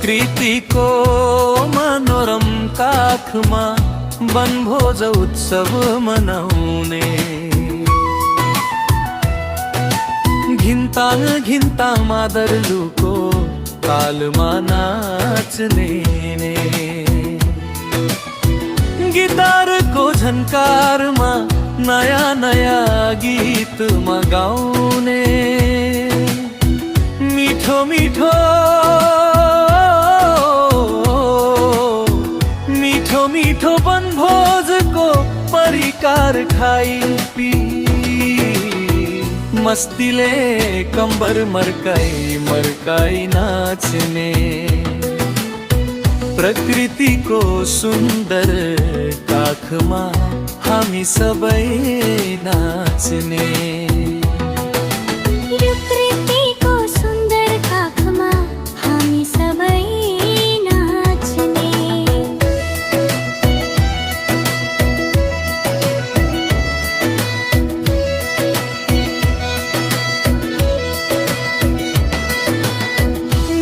प्रकृतिको मनोरम काखमा वनभोज उत्सव मनाउने, घिन्ताङ घिन्ताङ मादरलुको तालमा नाच्ने, गिटारको झन्कारमा नयाँ नयाँ गीतमा गाउने, मिठो मिठो मिठो मिठो वनभोजको परिकार खाई पी, मस्तीले कम्बर मर्काई मर्काई नाच्ने, प्रकृतिको सुन्दर काखमा हामी सबै नाच्ने। प्रकृतिको सुन्दर काखमा हामी सबै नाच्ने।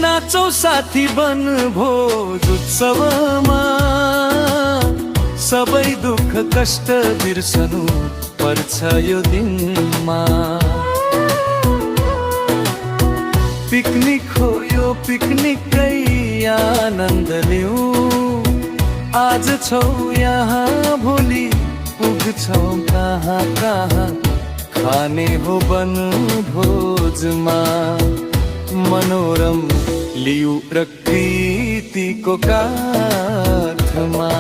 नाचौ साथी वनभोज उत्सवमा, सबै दुःख कष्ट बिर्सनु पर्छ यो दिनमा। पिकनिक हो यो पिकनिकै आनन्द लिऊ, आज छौ यहाँ भोलि पुग्छौ कहाँ कहाँ, खाने हो वनभोजमा मनोरम लिऊ प्रकृतिको काखमा।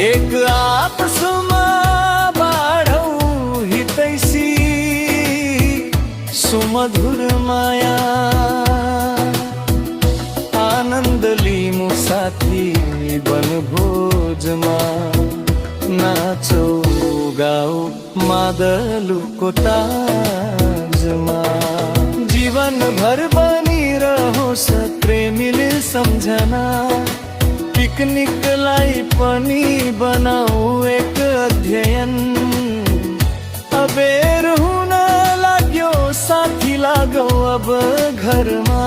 एक आपसमा बाढौँ हितैसी सुमधुर माया, आनन्द लिमु साथी वनभोजमा, नाचौ गाऊ मादलुको ताजमा। जीवनभर बनिरहोस् प्रेमीले सम्झना, पिकनिकलाई पनि बनाऊ एक अध्ययन। अबेर हुन लाग्यो साथी लागौ अब घरमा,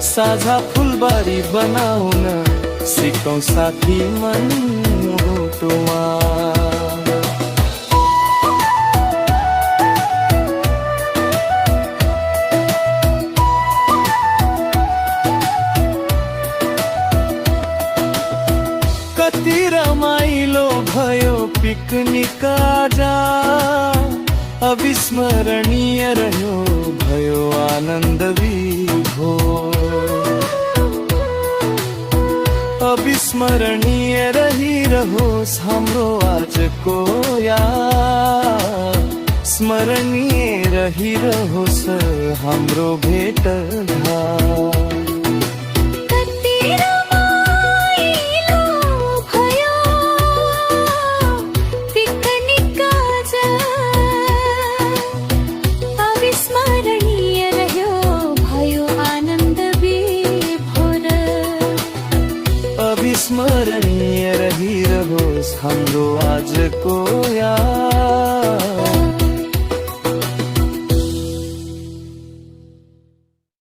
साझा फुलबारी बनाउन सिकौं साथी मन मुटुमा। कति रमाइलो भयो पिकनिक आज, अविस्मरणीय रह्यो भयो आनन्द विभोर। अविस्मरणीय रहिरहोस् हाम्रो आजको याद, स्मरणीय रहिरहोस् हाम्रो भेटघाट। अविस्मरणीय रहिरहोस् हाम्रो आजको याद।